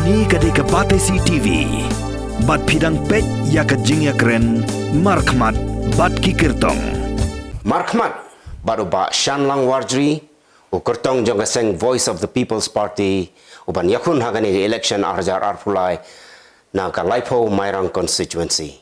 Ni kadika Batesi TV. Bat pidang pet ya kajing ya keren. Markmat bat kikirtong. Markmat baru ba Shanlang Warjri ukurtong jong kaseng Voice of the People's Party uban yakun hagani election arjar arpulai na ka Laipo Mairang constituency.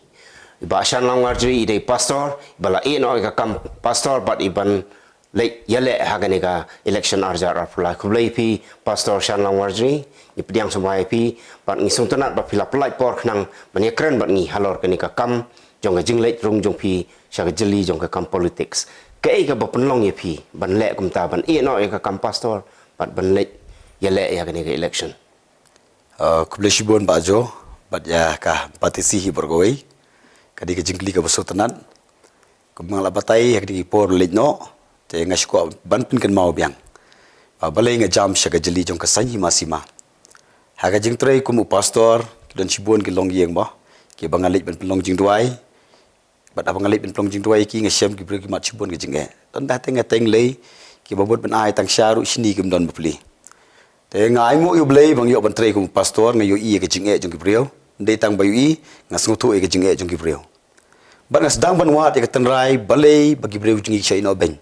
Iba Shanlang Warjri ide pastor bala ino ka kam pastor but iban late yale hagani ka election arjar arpulai kublai pi pastor Shanlang Warjri ipidiang semua pi but ngisung tenat ba pila pelai por nang manyakren bat ni halor kani ka kam jong jing late rung jong pi syaga jeli jong ka kam politics kei ka ba penlong ye pi ban le kum ta ban ino ka kam pastor but ban late yale ya kani ka election kublai shibon ba jo bat ya ka patisi hi bergoi kadi ka jingli ka besok tenan kumang la batai kadi por late no te ngashko ban pin kan mau biang balai nga jam syaga jeli jong ka sanyi masima haga jing trai kum pastor dan shibon ki long yeng ba ki bangalit ban penlong jing duai bat abang ngalit ban penlong jing duai ki ngasem ki bre ki mat shibon ki jing don da teng teng lei ki babot ban ai tang syaru sini kim don bapli te ngai mo yu blei bang yo ban trai kum pastor ngayo i ki jing jong ki breu dei tang bayu i ngasngu tu ki jing jong ki breu ban ngas dang ban wat ki tenrai balei bagi breu jing ki no ben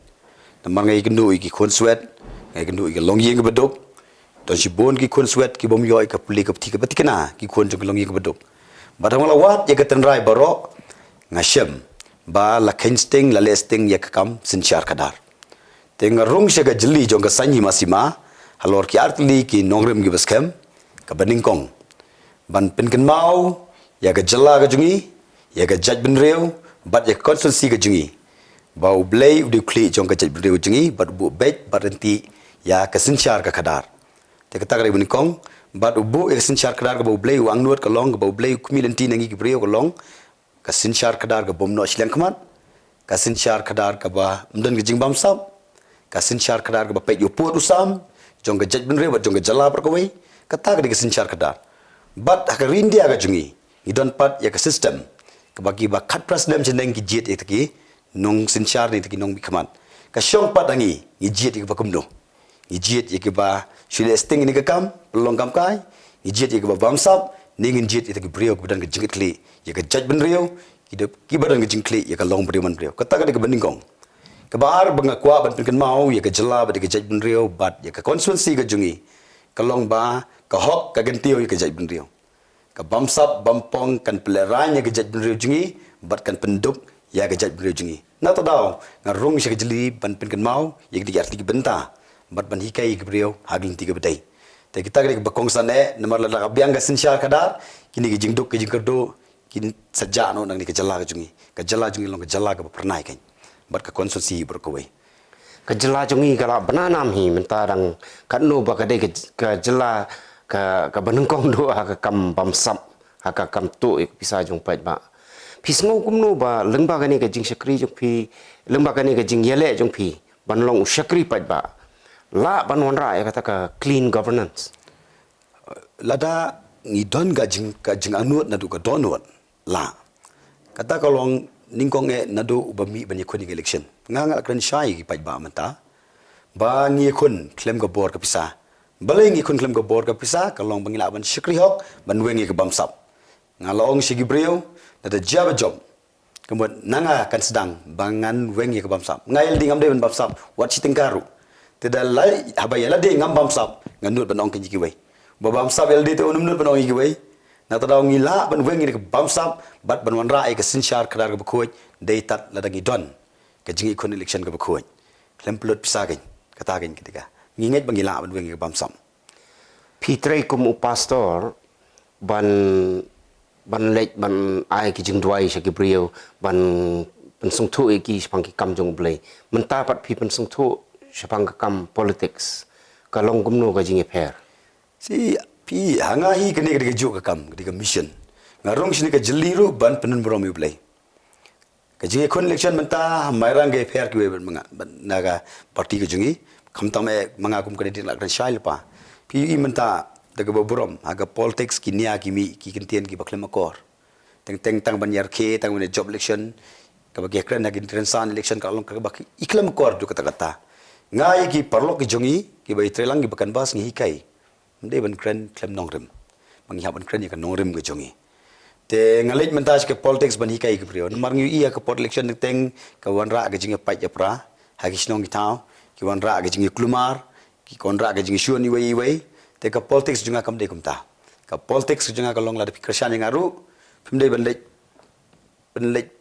namar ngai gendu ki khon swet ngai gendu ki long yeng ki bedok don shibon ki khon swet ki bom yo ka puli ka pti ka batikana ki khon jong long yeng ki bedok badang lawat ya ketenrai baro ngasem ba la kensting la lesting ya kam sinchar kadar teng rung sega jeli jong sanyi masima halor ki artli ki nongrem gi baskem ka baningkong ban pinken mau ya ga jela ga jungi ya ga jaj benreu bat ya constancy ga jungi bau blay udi kli jong ga jaj benreu jungi bat bu bet barenti ya ka sinchar ka kadar te kata ga baningkong bat ubu sinchar kadar ga bau blay wang nuat ka long ga bau blay kumilenti nangi ki breu ka long ka sinchar kadar ga bom no shlang khamat ka sinchar kadar ka ba mdan ga jingbam sab ka sinchar kadar ga ba pet yo pot usam jong ga jaj benreu bat jong ga jala par kawai kata ga sinchar kadar bat ka rindia ga jungi idon pat ya ka system ka bagi ba khat president jendeng ki jet etaki nong sinchar ni taki nong bi khamat ka shong pat angi ni jet ki ba kumno ni jet ki ba shile sting ni ka kam long kam kai ni jet ki ba bamsap ni ngin jet etaki breu ku dan ga jingit kli ya ka jaj benreu ki badan ga jingkli ya ka long breu man breu kata ga bandingong ka bar banga kwa ban pinkan mau ya ka jala ba ga jaj benreu bat ya ka constituency ga jungi ka long ba ka hok ka gentio ya ka jaj benreu ka bamsap bampong kan peleranya ka jaj benreu jungi bat kan penduk ya ka jaj benreu jungi na to daw ngarung sya ka jeli ban pinkan mau ya ka diarti ki benta bat ban hikai ka breu haglin tiga bedai te kita ga bakong sane nomor la ka biang ga sinsyar kadar kini ki jingduk ki jingkerdo kini saja no nang ni ka jala ka jungi long ka jala ka pernai kan bat ka konstitusi berkawai ka jela jungi kala bananam hi mentadang kanu ba ka de ka jela ka banengkong do ka kam bamsap ka kam tu pisa jong pait ba pisngo kumno ba lengba ka ni ka jing sakri jong pi lengba ka ni ka jing yele jong pi banlong sakri pait ba la banwan ra kata ka clean governance lada ngidon ga jing anut na du ka donut la kata kalong ningkong nadu ubami bani khoni election nganga kran shai ki pai ba mata ba ngi khun klem ga bor ka pisa balai ngi khun klem ga bor ka pisa kalong bangila ban shikri hok ban wengi ka bamsap ngalong shigi breu nada jaba job kemudian nanga kan sedang bangan wengi ka bamsap ngail dingam de ban bamsap wat sitingkaru tidak lai habayala de ngam bamsap nganut ban ong kan jiki wai ba bamsap ld te onum ban ong jiki wai na tadaw ngila ban wengi ka bamsap bat ban wan rai ka sinchar kadar ka bakoj dei tat ladangi don ka jingi kon election ka bakoj klem plot pisagin katagin ketika nginget bangila ban wengi ka bamsap pitrai kum pastor ban lek ban ai ki jing duai sya ki breu ban pensung thu ki spang ki kam jong blai menta pat pi pensung thu spang ka kam politics ka long gumno ka jing fair si pi hanga hi kene kene ju ka kam kene mission ngarong sini ka jeliru ban penun brom yu blai ka jingi kon election menta mairang ge fair ki ban manga naga parti ka jingi khamtam e manga kum kene din lakran shail pa pi i menta daga bobrom aga politics ki nia ki mi ki kentien ki baklem akor teng tang ban yar ke tang ban job election ka ba gekran nagi transan election ka long ka ba iklam akor du kata kata ngai ki parlo ki jongi ki bai trelang ki bakan bas ngi hikai mde ban kren klem nongrem mangihap an kren ya nongrim ke jongi te ngalit mentas ke politics ban hikai ke brio mar ngi iya ke pot election teng ke wanra ke jinge pai japra hagisnong gitau ki wanra ke jinge klumar ki konra ke jinge shuni wei te ke politics junga kam de kumta ka politics junga ka long la de krishan ngaru pimde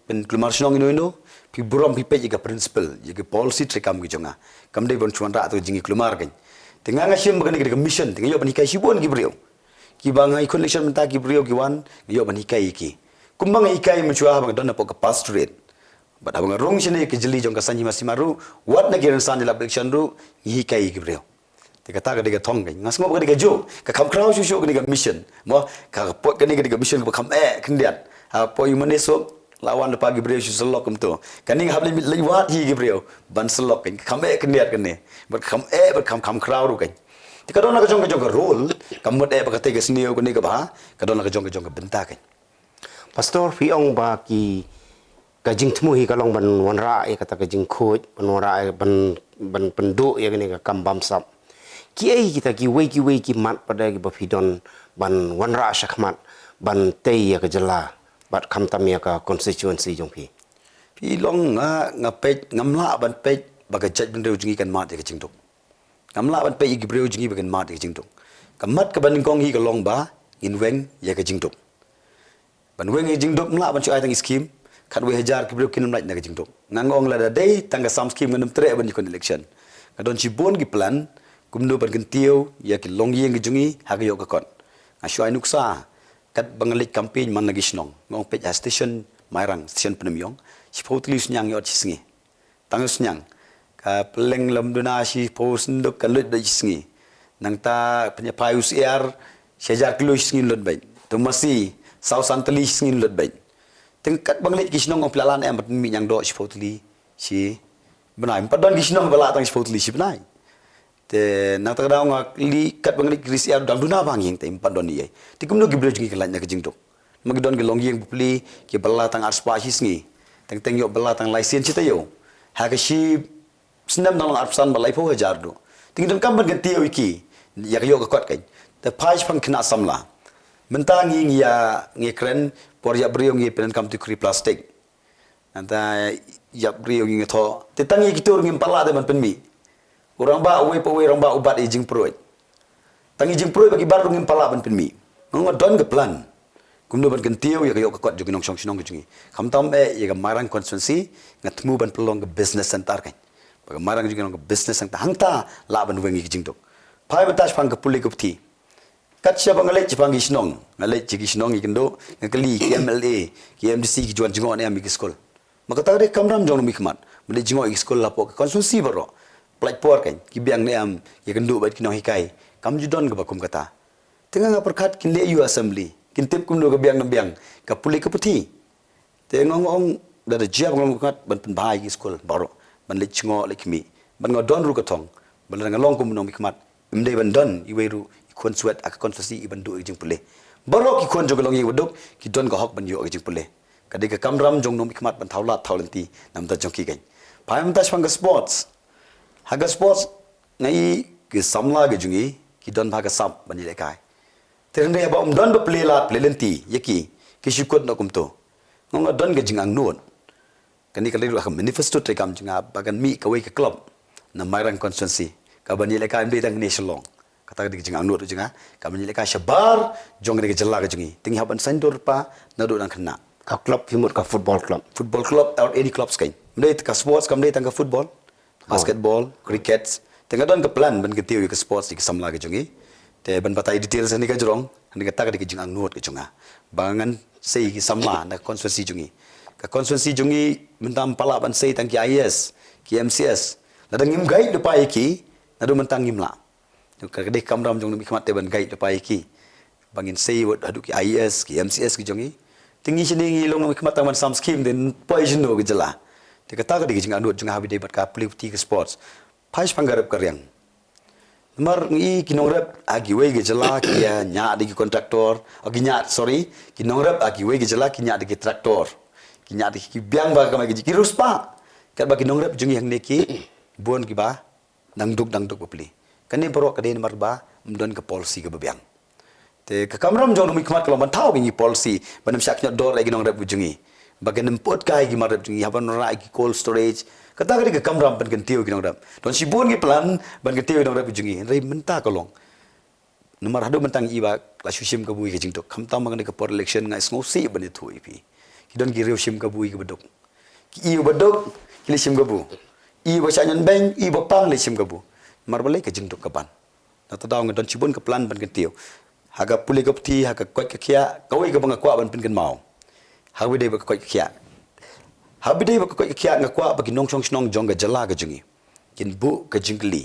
ben klumar snong ino pi buram pi pe ga principle ga policy trekam gi jonga kam de bon chuanra to jingi klumar kan tenga ngasim bagani ga mission tenga yo ban hikai sibon gi brio ki bang ai connection menta ki brio gi wan yo ban hikai ki kumbang hikai mchua bang don po ka pastorate but abang rong sine ki jeli jong ka sanji masimaru what na giran san la election ru hikai gi brio te kata ga de ga thong ga ngas ngo ga de ga jo ka kam kraw shu ga mission mo ka po ga ga mission ga kam kendiat po yu maneso lawan pagi brio selok tu kaning hab le wat hi gi brio ban selok kan kham kniat kan ne ber kham crowd ru kan ti kadon ka jong ka role kam mot ba ka te ga sneo kan ni ka ba kadon ka jong ka benta kan Pastor fi ong ba ki ka jing tmu hi ka long ban wanra e kata ka jing khoj ban wanra ban pendu ya ni ka kam bam sap ki ai kita ki wei ki mat pada ki ba fidon ban wanra shakmat ban te ya ka jala bat kam tamia ka constituency jong pi long nga pej ngamla ban pej baga jaj ben reu jingi kan mat ke jingtok ngamla ban pej gi breu jingi bagan mat ke jingtok kamat ka ban kong hi ka long ba in weng ya ke jingtok ban weng hi jingtok mla ban chu ai tang scheme khat we hajar ki breu kin mlai na ke jingtok ngangong la da dei tang ka sam scheme ngam tre ban kon election ka don chi bon gi plan kumdo ban kan tieu ya ki long yeng gi jungi ha ga yo ka kon nga shu ai nuksa kat bangalik campaign man lagi snong ngong pej station mairang station penamyong si potli snyang yot singi tang snyang ka peleng lam duna si pos nduk kalut da singi nang ta penya payus air sejar kilo singi lot baik tu masih sau santali singi lot baik teng kat bangalik kisnong ngong pelalan em mi nyang do si potli si benai padon kisnong bala tang si potli si benai te nang ta daw nga li kat bangli krisi ar dang duna bang yeng te padon ni ti kumno gi brej gi kan na jing tok mag don gi long yeng puli ki bala tang ar spa ngi teng yo bala tang license ta yo ha ka shi snam nang ar san balai pho hajar do ting don kam ban gan ti ki ya ka yo ka kot kai te phai phang khna samla mentang ngi ya ngi kren por ya brio ngi pen kam ti kri plastic anta ya brio ngi tho te tang ki tur ngi pala de man pen mi orang ba we po we orang ba ubat ijing proy tangi jing proy bagi baru ngim pala ban penmi ngong don ke plan kumdo ban kentiu ya ka kot jogi nong song sinong jungi kam tam ya ga marang constituency ngatmu ban pelong ke business center kan bagi marang jogi nong ke business center hangta la ban wengi jing tok pai batas pang ke puli ke pti kat sia bang lek jipang gisnong ngalek jigi sinong ikendo ngakali KMLA KMDC ki juan jingon ya mi skol maka tare kamram jong mi khmat mele jingo ik skol lapo ke constituency baro plaj por kan ki biang ne am ye kendu bat kinong hikai kam judon ke bakum kata tengah ngaperkat kin le yu assembly kin tip kum do ke biang biang ka puli ke puti te ngong da da jia ngong kat ban pen bai ki skol baro ban le chingo le kimi ban ngodon ru ka thong ban ngalong kum nong mikmat imde ban don iweru ikon suat ak konstitusi iban do jing pule baro ki kon jogalong ye waduk ki don ka hok ban yo jing pule kadi ka kamram jong nong mikmat ban thaulat thaulanti nam ta jong ki gan pai mtas pang sports haga sports ngai ke samla ge jungi ki don bhaga sam bani lekai terende ba don ba plela plelenti yaki ki shukot na kumto ngong don ge jingang non kani kali ru manifesto tekam jinga bagan mi ka we ke club na mairang constituency ka bani lekai mbe tang national kata ge jingang non jinga ka bani lekai shabar jong ge jalla ge jungi tingi haban sandor pa na do nang khna ka club himut ka football club or any clubs kain mde ka sports kam de tang ka football basketball, cricket, tengah don ke plan ban ke tiu ke sports di samla ke jungi. Te ban batai details ni ka jurong, ni ka tak ke jingang nuot ke junga. Bangan sei ki samla na constituency jungi. Ka constituency jungi mentam pala ban sei tang ki IS, ki MCS. Na dang ngim guide depa iki, na do mentang ngim la. Ka de kamram jong mi khmat te ban guide depa iki. Bangin sei wot adu ki IS, ki MCS ki jungi. Tingi sini ngi long mi khmat tang ban sam scheme den poison no ke jela. Te kata ka di jinga nuot junga habi de bat ka plifti ke sports phais pangarap karyang mar ngi kinongrap agi we ge jala ki nya di kontraktor agi nya sorry kinongrap agi we ge jala ki nya di traktor ki nya di ki biang ba ka ma ge ki ruspa ka ba kinongrap jungi hang neki bon ki ba dangduk bapli kani bro ka de mar ba mdon ka policy ke biang Te kakamram jong mi khmat kalau man thau gi policy banam syak nyot dor lagi nong rep bujungi bagan nempot kai gi marep jungi haban ra gi cold storage kata ga kakamram ban kan tiu gi nong rep don sibun gi plan ban kan tiu nong rep bujungi rei menta kolong nomor hadu mentang iba la shushim ka bui ke jingtok khamtam mang ka por election ngai sngo si ban thu ipi ki don gi rew shim ka bui ke bedok ki i bedok ki le shim ka bu i ba chanyan beng i ba pang le shim ka bu mar balai ke jingtok ka ban na ta daw don sibun ka plan ban kan tiu haga puli kapti haga koi ka khia koi ka banga kwa ban pin kan mau habi dei ba koi ka khia habi dei ba koi ka khia nga kwa ba ki nong chong snong jong ga jala ga jungi kin bu ka jingli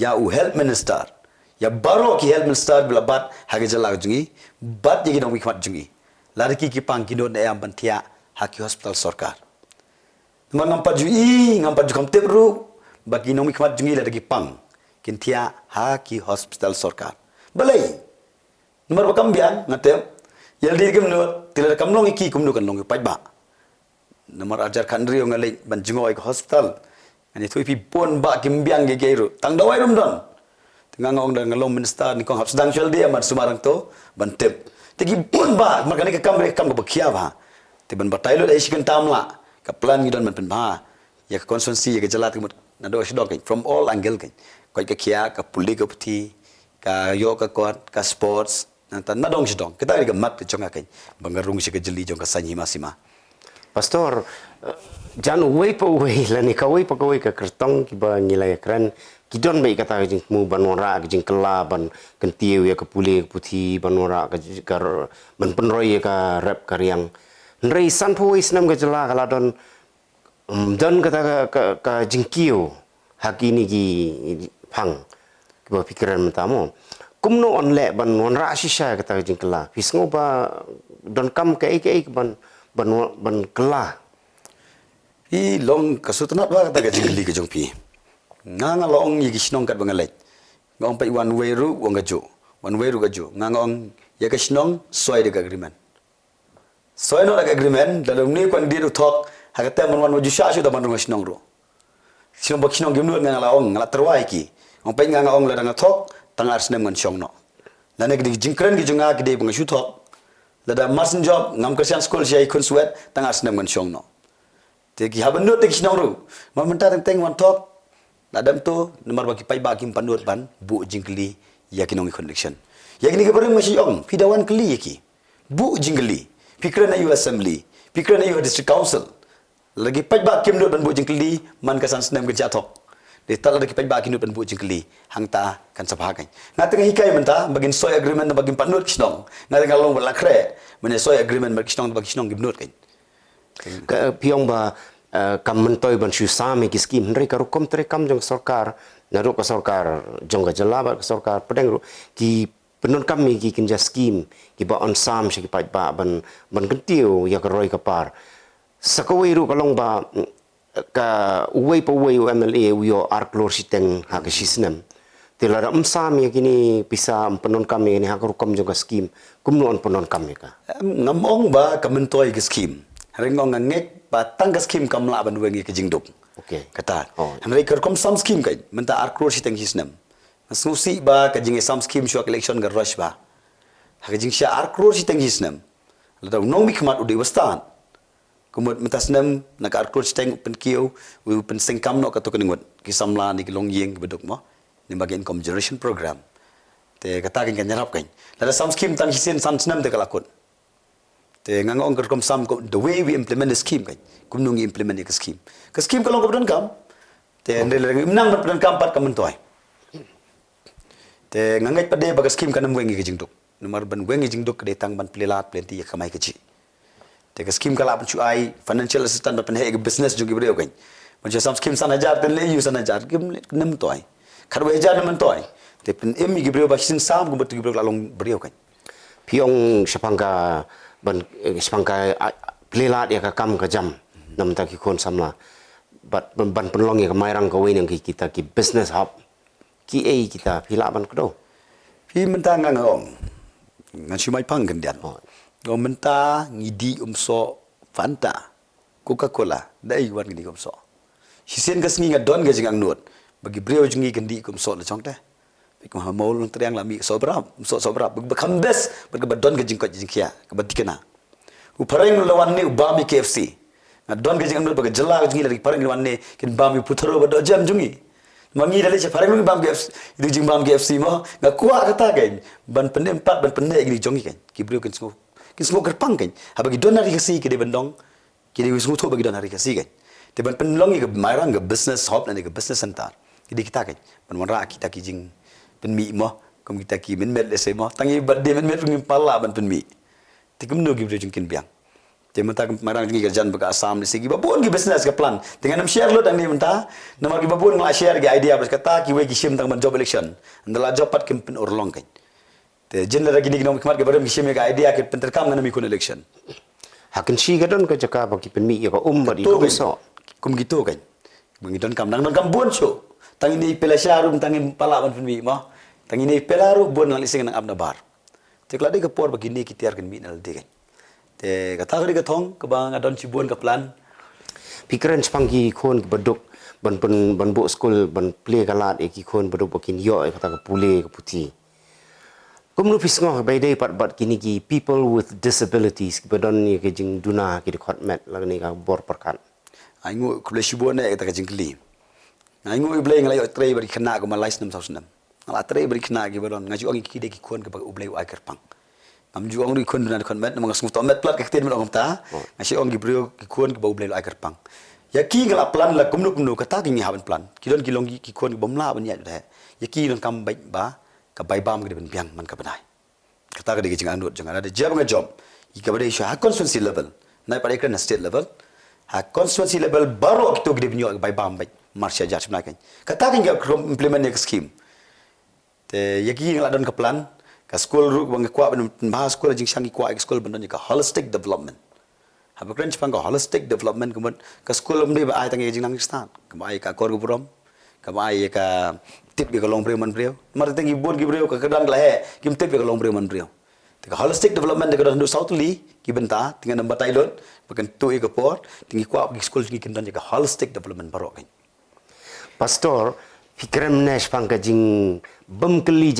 ya u health minister ya baro ki health minister bila bat haga jala ga jungi bat ye ki nong khmat jungi larki ki pang ki don ayam ban thia haki hospital sarkar ngam pa ju i ngam pa ju kam tebru ba ki nong khmat jungi larki pang kin thia haki hospital sarkar balai nomor bakam biang ngatem yel dir kem no tila kam long iki kum no kan long pai ba nomor ajar khandri ong ngalai ban jingoi ke hospital ani thui pi pon ba kim biang ge geru tang dawai rum don tengah ngong dan ngalong minister ni kong hap sedang shel dia man sumarang to ban tep tegi pon ba makani ke kam ke bakhia ba te ban batai lo dai sikan tamla ka plan gi don man pen ba ya ke constituency ya ke jalat ke na do sidok from all angle ke koi ke khia ka puli ke pthi ka yo ka kot ka sports nantan nadong sidong kita ga mat chong akai bangarung si ka jeli jong ka sanyi masima Pastor, jan uwei pa uwei lani kawai pa kawai ka kertong ki ba ngilai kran ki don bai kata jing mu banora ka jing kela ban kentiu ya ke puli puthi banora ka ban penroi ka rap karyang nrei san phui snam ga jela kala don kata ka jingkiu hakini gi phang ki ba pikiran mentamo kumno on le ban onra shisha kata jing kela pisngo ba don kam ke ban kela I long kasutanat ba kata gajing geli ke jong pi nga long yi gisnong kat bangalai ngong pai one way ru wong gajo one way ru gajo nga ngong ya gisnong soy de agreement soy no agreement dalam ni kwan dir thok hakata man wan ju sha shu da man gisnong ru sinong bak sinong gimnu nga laong ngala terwai ki ngong pai nga ngong la nga thok tangar snem ngan chong no lane gi jingkren gi junga gi de bang shu thok lada masin job ngam Christian school siai kun suet tangar snem ngan chong no te gi haban no te gi ru man menta teng wan thok ladam to nomor bagi pai bagi panut ban bu jingli yakinong connection yakini ke bareng masih ong pidawan keli yaki bu jingli pikiran ayu assembly pikiran ayu district council lagi pai bagi kim ban bu jingli man kasan snem ke jatok de tala lagi pai bagi ban bu jingli hangta kan sabagai na tengah hikai menta bagin soy agreement na bagin panut kisnong na tengah long balakre men soy agreement bagi kisnong gibnut kan piong ba kam mentoi ban shu sami ki skim ndre ka rukom tre kam jong sarkar na ru ka sarkar jong ga jala ba sarkar pedeng ru ki penun kami ki kinja skim ki ba on sam shi ki pa ba ban kentiu ya ka roi ka par sakawai ru kalong ba ka uwei pa uwei MLA uyo arklor siteng ha ka sisnem tilara sam ya kini bisa penun kami ni ha ka rukom jong ka skim kumno on penun kami ka ngamong ba ka mentoi ki skim ringong ngek ba tangga skim kamla ban wengi ke jingduk okay kata hanrei kerkom sam skim kai menta arklor siteng hisnem susi ba ka jinge sam skim shwa election ga rush ba ha jing sha arklor siteng hisnem lada nong mi khmat udi wastan kumut mentasnem nak arklor siteng pen kiu u pen sengkam no ka to keningot ki samla ni ki long yeng beduk mo ni bagian income generation program te kata kan nyarap kan lada sam skim tang hisen san snem te kalakut te ngangong kerkom sam ko the way we implement the scheme kan kumnung implement ke scheme kalau kebetulan kam te ndele menang kebetulan kam pat kamentoy te ngangai pade baga scheme kan wengi ke jingduk nomor ban wengi jingduk ke tang ban plelat plenti ya kamai ke ji te ke scheme kala chu ai financial assistant ban he business jugi breu kan macam sam scheme san hajar ten le yu san hajar kim nem toy kharwe hajar nem toy te pen emi gi breu ba sin sam gum betu gi breu lalong breu kan piong sapangka ban sepangka plelat ya ka kam ka jam nam ta ki kon samla ban penlong ya ka mairang ka wein yang kita ki business hub ki kita pila ban kdo pi menta ngangong ngan simai pang gendian go menta ngidi umso Fanta Coca-Cola dai wan ngidi umso hisen ka sngi ngadon ga jingang nut bagi breu jingi gendi umso le chong teh Ikum hamol teriang lami sobrap bekambes berkebadon ke jingkot jingkia kebatikena. Upareng lawan ni ubami KFC. Ngadon ke jingkot baga jela jingi lagi pareng lawan ni kin bami putero bado jam jungi. Mangi dali ce pareng lu bam KFC itu jing bam KFC mah ngak kuat kata kan. Ban pende empat ban pende gini jongi kan. Kibrio kin semua gerpang kan. Habagi don hari kasi ke de bendong. Kini wismu tu bagi don hari kasi kan. Te ban penlong ke mairang ke business hub nanti ke business center. Jadi kita kan ban wanra kita ki jing penmi mo kum kita ki men met lese mo tangi badde men met ngim pala ban penmi tikum no gibre jungkin biang te menta marang ngi kerjaan bega asam lese gi babon gi business ke plan dengan share lo dang ni menta nomor gi babon ngla share gi idea bas kata ki we gi shim tang ban job election andala job pat kim pen orlong kan te jenera gini gino kmat ge baram gi shim ga idea ke pen terkam na mi kun election hakin shi gadon ke jaka bagi penmi ya ko badi ko so kum gitu kan bangidon kam dang kam buon so tangi ni pelasyarum tangi pala ban penmi mo tangi ni pelaru bon nang ising nang abna bar te klade ke por begini kitiar kan mi nal de te kata ke thong ke bang adon cibon ke plan pikiran sepanggi kon beduk ban bu school ban play kalat ki kon beduk bakin yo kata ke pule ke puti kumnu pisngo by day pat kini ki people with disabilities badon ni ke jing duna ki khot met lagni ka bor perkat aingu kule cibon ne kata ke jingli aingu iblay ngalai trei bari khana ko malais 6000 ala trei bari khana gi badon ngaji ongi ki de ki kon ke ublay ai kerpang am ju ong ri kon duna kon met mang smu to met plat ke ten ong ta ngaji ongi brio ki kon ke ublay ai kerpang ya ki ngala plan la kumnu kata ki ni haban plan ki don ki longi ki kon bom la ban ya de ya ki don kam bai ba ka bai bam ke ben biang man ka banai kata ke de jing anut jang ada job nga job i ka bade sha constituency level nai pare kan state level ha constituency level baru kita gede binyo bai bam bai marsha jar semna kan kata ke implement next scheme te yaki ngala don ka plan ka school ru bang kwa ben bahas school jing sangi kwa school ben ka holistic development ha bakran chpang ka holistic development kemudian ka school mde ba ai tangi jing nang start ka ai ka kor gurom ka ai ka tip ka long preman breu mar tangi bon gi breu ka kadang la he kim tip ka long preman breu te ka holistic development ka do southly ki benta tinga number tailon bakan tu e ka por tingi kwa gi school jing kin dan ka holistic development barok kan pastor pikiran menes pangka jing bemkeli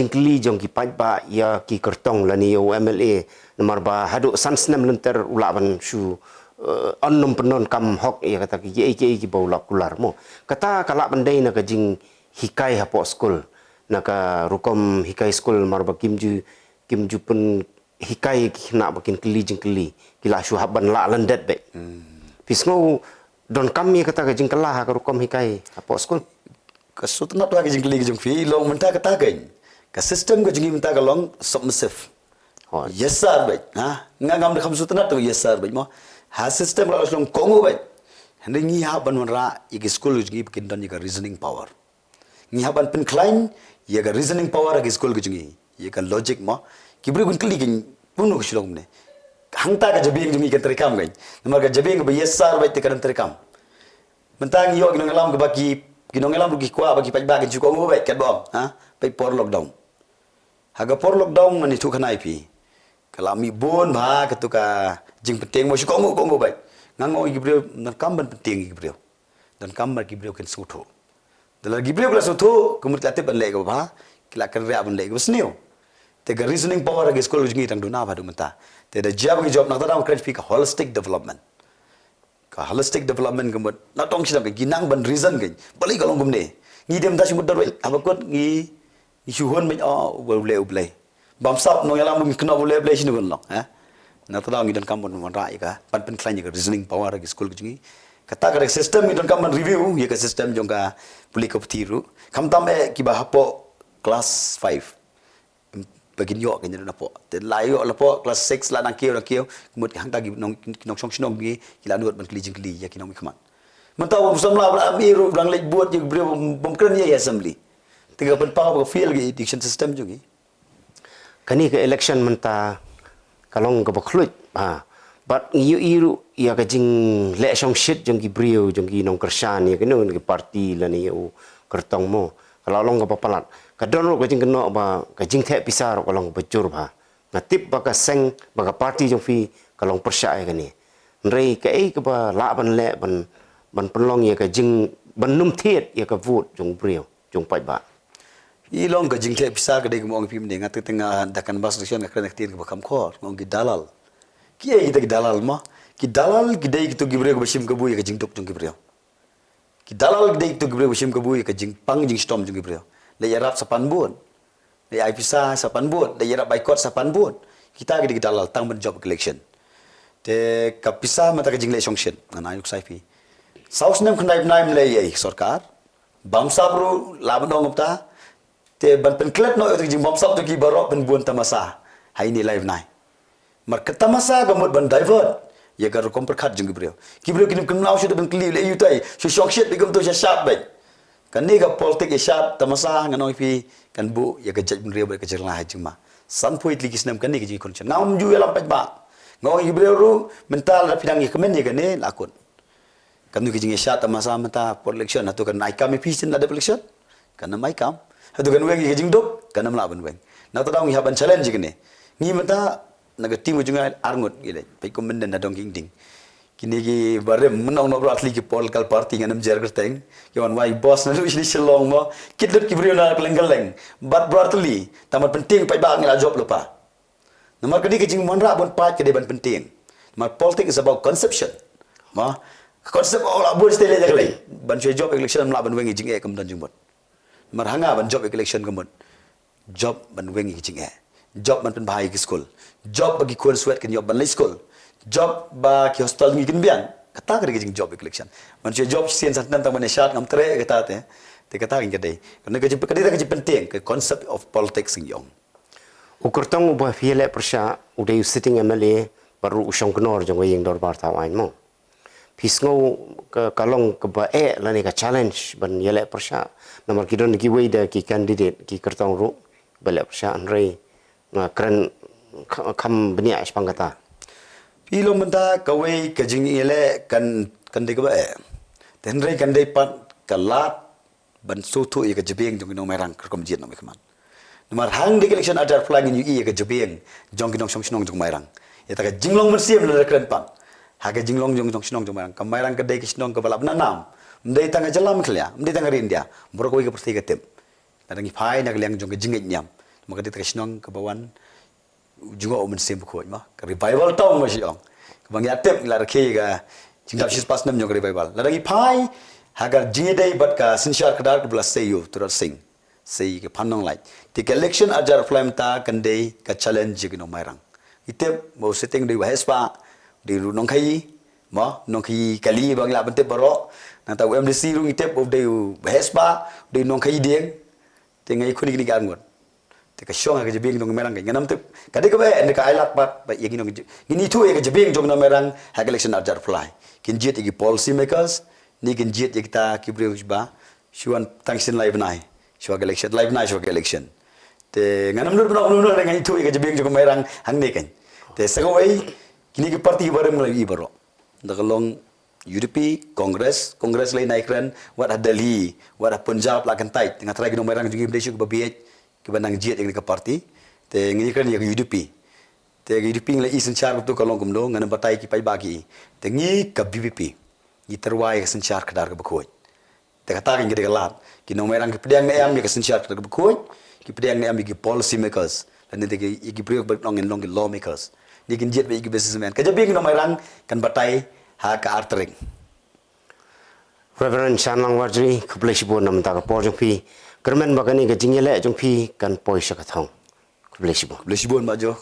jong ki pajba ya ki kertong lani MLA nomor ba haduk sansnem lenter ulaban su onnom penon kam hok ya kata ki baula kular mo kata kalak bandai na ka jing hikai hapo school na ka rukom hikai school marba kimju pun hikai ki nak bakin keli jing keli kila su haban la landet be pisngo don kami kata ka jing kelah ka rukom hikai hapo school kasut not wa jing kli jing fi long menta kata kan ka system ko jing menta ka long submissive yes sir bai ha ngam de kham sut na to yes sir bai mo ha system la long kongo bai hande ngi ha ban ra i school jing kin don ka reasoning power ngi ha ban pen klein ye ka reasoning power ka school ko jing ye ka logic mo kibri gun kli kin punu ko shilong ne hangta ka jabing jing ka terekam kan namar ka jabing ba yes sir bai te kan terekam mentang yo kin ngalam ka baki kinong elam rugi kwa bagi pajba ke juko ngo bai ket bom ha pai por lockdown haga por lockdown mani tu khanai pi kala mi bon ba ke tu ka jing peteng mo juko ngo bai ngango gibreu nan kam ban peteng gibreu dan kam mar gibreu ken sutho dala gibreu kala sutho kumut late ban le ba kila kan rea ban le besneu te ga reasoning power ke school jingi tang duna ba du mata te da job ke job na ta crunch pi ka holistic development ka holistic development kemudian natong sidam ke ginang ban reason ke bali kalong gumne ngi dem da simut darwe abakot ngi suhon men ule bam sap no yalam mi kena ule sini gon lo ha na tada ngi dan kampon man ra ka pan pen klein ke reasoning power ke school jingi kata ka system ngi dan kampon review ye ka system jongka puli ko tiru kam tam ki ba hapo class 5 bagin yo kanya na po te layo la po class 6 la nang kio kumut hang tagi nong song sinong gi kila nuot ban kli jing kli ya kinong mikman mentaw sam la amiru blang lek buat je bre bom kren ya assembly tiga ban pa ko feel gi election system jungi kani ke election menta kalong ka baklut ha but iru ya ka jing le song shit jong gi brio jong gi nong kersan ya keno ke party la ni u kertong mo kalau long ka papalat kadon ro kajing keno ba kajing the pisar kalong bejur ba ngatip ba ka seng ba ka party jong fi kalong persya ai kani rei ka ei ka ba la ban le ban pelong ya kajing ban num thiet ya ka vote jong brio jong pai ba Ilong ka jing te pisar ka dei ngong pi mending atu tengah dakan bas election ka kena tin ka bakam khor ngong ki dalal. Ki ai kita ki dalal ma. Ki dalal ki dei gitu gibre ka bashim ka bui ka jing tok jong gibre. Ki dalal ki dei gitu gibre bashim ka bui ka jing pang jing storm jong gibre. Le yarap sapan bun. Le ai pisar sapan bun, le yarap baikot sapan bun. Kita ki dalal tang ben job election. Te ka pisar mata ka jing le sanction ngan ayuk sai pi. Saus nem khnai naim le ai sarkar. Bam sabru laban dong ta. Te ban pen klet no itu jing bom sap tu ki barok pen buan tamasa hai ni live nai mar ke tamasa gamut ban divert ya gar kom perkhat jing gibreo kinim kenau shu ben kli le yutai shu shock shit bigam tu sharp bai kan ni ga politik sharp tamasa nganoi pi kan bu ya ga jaj ben reo ba ka jerla ha jing ma san point ligis nam kan ni ga jing kon nam ju ya lampat ba ngoi gibreo ru mental ra pidang ya kemen ya ne lakun kan ni ga jing sharp tamasa mata por election atau kan ai kam pi sin ada election kan mai kam hadu kan weng jing dok kan namla ban weng na ta dong haban challenge gini ni mata naga tim ujunga arngot gile pe ko menden na dong king ding kini gi bare menong no atli ki political party nganam jar gerteng yawan wai boss na lu isli selong mo kidlet ki brio na keleng-keleng but brotherly tamat penting pai bang la job lupa nomor kedi jing monra bon pat ke ban penting mar politics is about conception ma konsep ola bon style jagle ban job election mla ban weng jing e kam dan jing bot marhanga ban job election kemun job ban wengi jing job ban pen bahai ki school job bagi kuan sweat kan job ban lai school job ba ki hospital ngi kin bian kata ka jing job election man job sien san tan man shat ngam tre kata te kata ngi dei kan ka jing kadita ka jing penting ke concept of politics ng yong ukurtong ubah fiele persya udah sitting MLA baru usang kenor jong wayeng dor bar tawain mo pisngo ke kalong ke bae lani ka challenge ban yele persya nomor kidon ki wei ki candidate ki kertong ru bale persya anrei na kren kam benia spangata pilo menta kawai ka jing yele kan de ka bae tenrei kan de pat kalat ban soto ye ka jebeng jong no merang kerkom jiat no mekman nomor hang de election adar flag ni ye ka jebeng jong kinong song sinong jong merang ya ta ka jinglong mersiem le kren pan haga jinglong jong jong sinong jong merang kamairang ka de ki sinong ka balap nanam mdei tanga jalam khlia mdei tanga rindia borok wi ka perti ka tem nadangi phai nak liang jong ka jingit nyam maka de ta sinong ka bawan juga omen sem ko ma ka revival tong ma siong ka bang ya tem la rakhe ga jingdap sis pas nam jong revival nadangi phai haga jingidai bat ka sinshar ka dar ka bla seyu turat sing sei ka phanong lai ti election ajar flame ta kandei ka challenge gi no mairang ite mo setting de hespa di nong khai ma nong khai kali bang la bante baro na ta MDC ru itep of de hespa de nong khai dieng te ngai khuni ni gan ngot te ka shong ka jibing nong merang nganam te ka de ka ba ne ka ailat bat ba yegi nong ni thu ye ka jibing jong nong merang ha election ajar fly kin jet igi policy makers ni kin jet ye ta ki bre ba shuan tangsin live nai shwa election live nai shwa election te nganam nur nong ngai thu ye ka jibing jong merang hang ne kan te sagoi kini ki parti barem lagi baro dakalong UDP Congress lain naikran wat Delhi wat Punjab la kan tai tengah trai no merang juga Malaysia ke babiet ke bandang jet yang ke parti te ngi kan ya UDP te UDP la isen char tu kalong kumdo ngana batai ki pai bagi te ngi ka BBP ni terwai ke senchar kedar ke bakoi te kata ngi de galat ki no merang ke pedang ne am ke senchar kedar ke bakoi ki pedang ne am ki policy makers dan nanti ki priok nong law makers ni kin jet bagi businessman ka jabing no merang kan batai ha ka artering Reverend Chanlang Wardri kublesibo nam ta ka por jong pi kermen bagani ka jingele jong pi kan poisa ka thong kublesibo Blesibuan Majo.